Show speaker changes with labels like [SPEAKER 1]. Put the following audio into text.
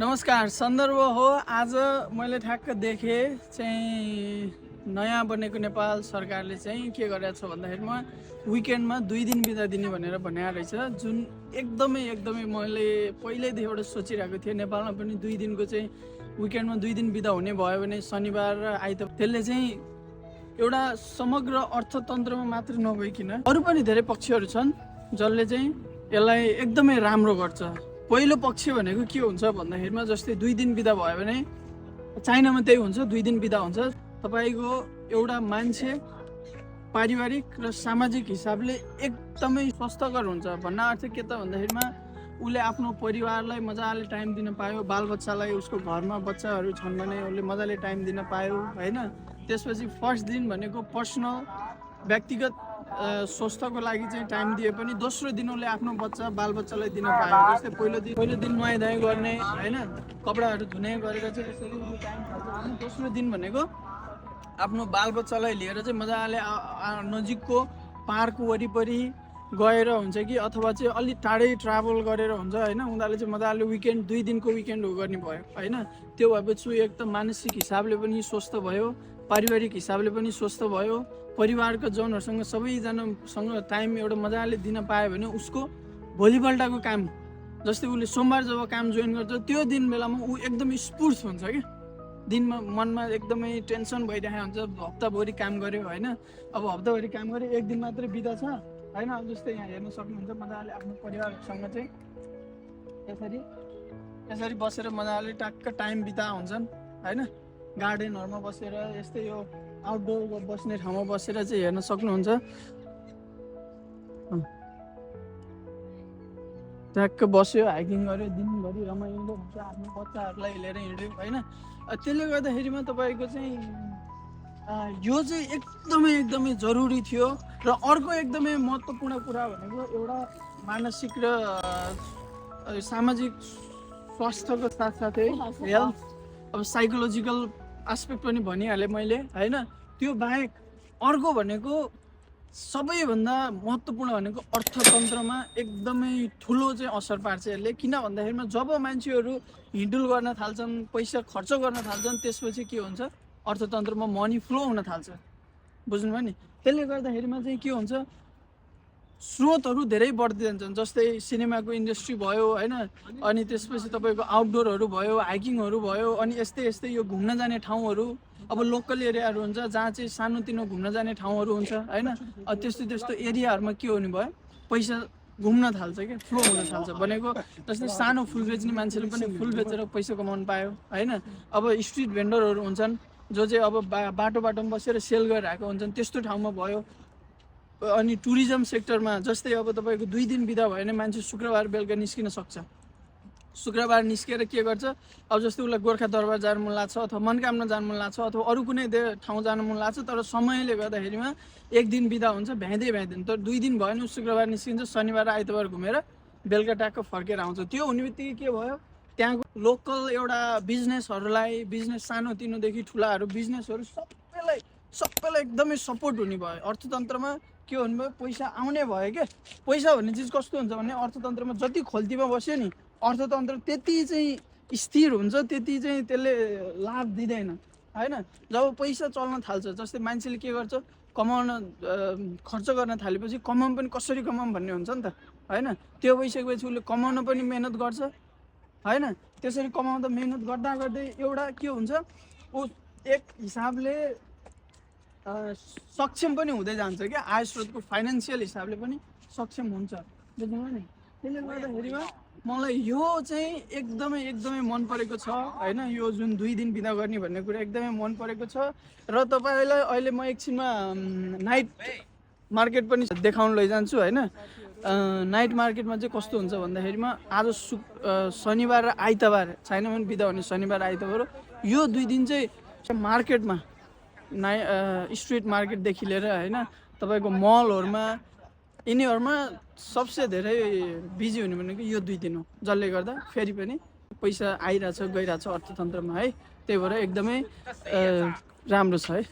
[SPEAKER 1] नमस्कार। सन्दर्भ हो आज मैले ठ्याक्क देखेँ चाहिँ नयाँ बनेको नेपाल सरकारले चाहिँ के गरेको छ भन्दाखेरिमा विकेन्डमा 2 दिन बिदा दिने भनेर भनेको रहेछ, जुन एकदमै मैले पहिल्यैदेखिबाट सोचिरहेको थिएँ। नेपालमा पनि 2 दिनको चाहिँ विकेन्डमा 2 दिन बिदा हुने भयो भने शनिबार र आइतबार, त्यसले चाहिँ एउटा समग्र अर्थतन्त्रमा मात्र नभइकन अरू पनि धेरै पक्षहरू छन् जसले चाहिँ यसलाई एकदमै राम्रो गर्छ। पहिलो पक्ष भनेको के हुन्छ भन्दाखेरिमा जस्तै 2 दिन बिदा भयो भने चाइनामा त्यही हुन्छ, 2 दिन बिदा हुन्छ। तपाईको एउटा मान्छे पारिवारिक र सामाजिक हिसाबले एकदमै स्वस्थकर हुन्छ। भन्न अर्थ के त भन्दाखेरिमा उसले आफ्नो परिवारलाई मजाले टाइम दिन पायो, बालबच्चालाई उसको घरमा बच्चाहरू छन् भने उसले मजाले टाइम दिन पायो हैन। त्यसपछि फर्स्ट दिन भनेको पर्सनल व्यक्तिगत स्वास्थ्यको लागि चाहिँ टाइम दिए पनि दोस्रो दिन उसले आफ्नो बालबच्चालाई दिन पायो। जस्तै पहिलो दिन नुहाइधुवाइ गर्ने हैन, कपडाहरू धुने गरेर चाहिँ त्यसरी टाइम खान्छ भने दोस्रो दिन भनेको आफ्नो बालबच्चालाई लिएर चाहिँ मजाले नजिकको पार्क वरिपरि गएर हुन्छ कि अथवा चाहिँ अलि टाढै ट्राभल गरेर हुन्छ हैन। उनीहरूले चाहिँ मजाले विकेन्ड 2 दिनको विकेन्ड गर्ने भयो हैन। त्यो भएपछि एक त मानसिक हिसाबले पनि स्वस्थ भयो, पारिवारिक हिसाबले पनि स्वस्थ भयो, परिवारका जनहरूसँग सबैजनासँग टाइम एउटा मजाले दिन पायो भने उसको भोलिपल्टको काम जस्तै उसले सोमबार जब काम जोइन गर्छ त्यो दिन बेलामा ऊ एकदमै स्फूर्त हुन्छ क्या। दिनमा मनमा एकदमै टेन्सन भइरहेको हुन्छ, हप्ताभरि काम गर्यो हैन। अब हप्ताभरि काम गर्यो, एक दिन मात्रै बिदा छ हैन। अब जस्तै यहाँ हेर्न सक्नुहुन्छ मजाले आफ्नो परिवारसँग चाहिँ यसरी बसेर मजाले टक्क टाइम बिता हुन्छन् हैन। गार्डनहरुमा बसेर यस्तै यो आउटडोर बस्ने ठाउँमा बसेर चाहिँ हेर्न सक्नुहुन्छ। टक्क बस्यो, हाइकिङ गर्यो, दिनभरि रमाइलो हुन्छ, आफ्नो बच्चाहरूलाई लिएर हिँड्यो हैन। त्यसले गर्दाखेरिमा तपाईको चाहिँ यो चाहिँ एकदमै जरुरी थियो। र अर्को एकदमै महत्त्वपूर्ण कुरा भनेको एउटा मानसिक र सामाजिक स्वास्थ्यको साथसाथै हेल्थ अब साइकोलोजिकल एस्पेक्ट पनि भनिहालेँ मैले हैन। त्यो बाहेक अर्को भनेको सबैभन्दा महत्त्वपूर्ण भनेको अर्थतन्त्रमा एकदमै ठुलो चाहिँ असर पार्छ यसले। किन भन्दाखेरिमा जब मान्छेहरू हिँडुल गर्न थाल्छन्, पैसा खर्च गर्न थाल्छन्, त्यसपछि के हुन्छ अर्थतन्त्रमा मनी फ्लो हुन थाल्छ। बुझ्नुभयो नि। त्यसले गर्दाखेरिमा चाहिँ के हुन्छ स्रोतहरू धेरै बढ्दै जान्छन्। जस्तै सिनेमाको इन्डस्ट्री भयो हैन, अनि त्यसपछि तपाईँको आउटडोरहरू भयो, हाइकिङहरू भयो, अनि यस्तै यो घुम्न जाने ठाउँहरू अब लोकल एरियाहरू हुन्छ जहाँ चाहिँ सानोतिनो घुम्न जाने ठाउँहरू हुन्छ हैन। त्यस्तो एरियाहरूमा के हुने भयो पैसा घुम्न थाल्छ क्या, फ्लो हुन थाल्छ। भनेको जस्तै सानो फुल बेच्ने मान्छेले पनि फुल बेचेर पैसा कमाउनु पायो हैन। अब स्ट्रिट भेन्डरहरू हुन्छन् जो चाहिँ अब बाटोमा बसेर सेल गरिरहेको हुन्छन्, त्यस्तो ठाउँमा भयो। अनि टुरिज्म सेक्टरमा जस्तै अब तपाईँको 2 दिन बिदा भयो भने मान्छे शुक्रबार बेलुका निस्किन सक्छ। शुक्रबार निस्केर के गर्छ, अब जस्तै उसलाई गोर्खा दरबार जानु मन लाग्छ अथवा मनकामना जानु मन लाग्छ अथवा अरू कुनै ठाउँ जानु मन लाग्छ, तर समयले गर्दाखेरिमा 1 दिन बिदा हुन्छ भ्याइँदैन। तर 2 दिन भयो भने शुक्रबार निस्किन्छ, शनिबार र आइतबार घुमेर बेलुका ट्याक्क फर्केर आउँछ। त्यो हुने बित्तिकै के भयो त्यहाँको लोकल एउटा बिजनेस सानोतिनोदेखि ठुलाहरू बिजनेसहरू सबैलाई एकदमै सपोर्ट हुने भयो। अर्थतन्त्रमा के हुनुभयो पैसा आउने भयो क्या। पैसा भन्ने चिज कस्तो हुन्छ भने अर्थतन्त्रमा जति खोल्तीमा बस्यो नि अर्थतन्त्र त्यति चाहिँ स्थिर हुन्छ, त्यति चाहिँ त्यसले लाभ दिँदैन हैन। जब पैसा चल्न थाल्छ जस्तै मान्छेले के गर्छ कमाउन खर्च गर्न थालेपछि कमाउन पनि कसरी कमाउँ भन्ने हुन्छ नि त हैन। त्यो भइसकेपछि उसले कमाउन पनि मेहनत गर्छ हैन। त्यसरी कमाउँदा मेहनत गर्दै एउटा के हुन्छ ऊ एक हिसाबले सक्षम पनि हुँदै जान्छ क्या। आय स्रोतको फाइनेन्सियल हिसाबले पनि सक्षम हुन्छ। बुझ्नुभयो नि। त्यसले गर्दाखेरिमा मलाई यो चाहिँ एकदमै मन परेको छ हैन। यो जुन 2 दिन बिदा गर्ने भन्ने कुरा एकदमै मन परेको छ। र तपाईलाई अहिले म एकछिनमा नाइट मार्केट पनि देखाउन लैजान्छु हैन। नाइट मार्केटमा चाहिँ कस्तो हुन्छ भन्दाखेरिमा आज शनिबार र आइतबार चाइनामा पनि बिदा हुने शनिबार आइतबार यो 2 दिन चाहिँ मार्केटमा स्ट्रिट मार्केटदेखि लिएर हैन तपाईँको मलहरूमा यिनीहरूमा सबसे धेरै बिजी हुने भनेको यो 2 दिन हो, जसले गर्दा फेरि पनि पैसा आइरहेछ गइरहेछ अर्थतन्त्रमा है। त्यही भएर एकदमै राम्रो छ है।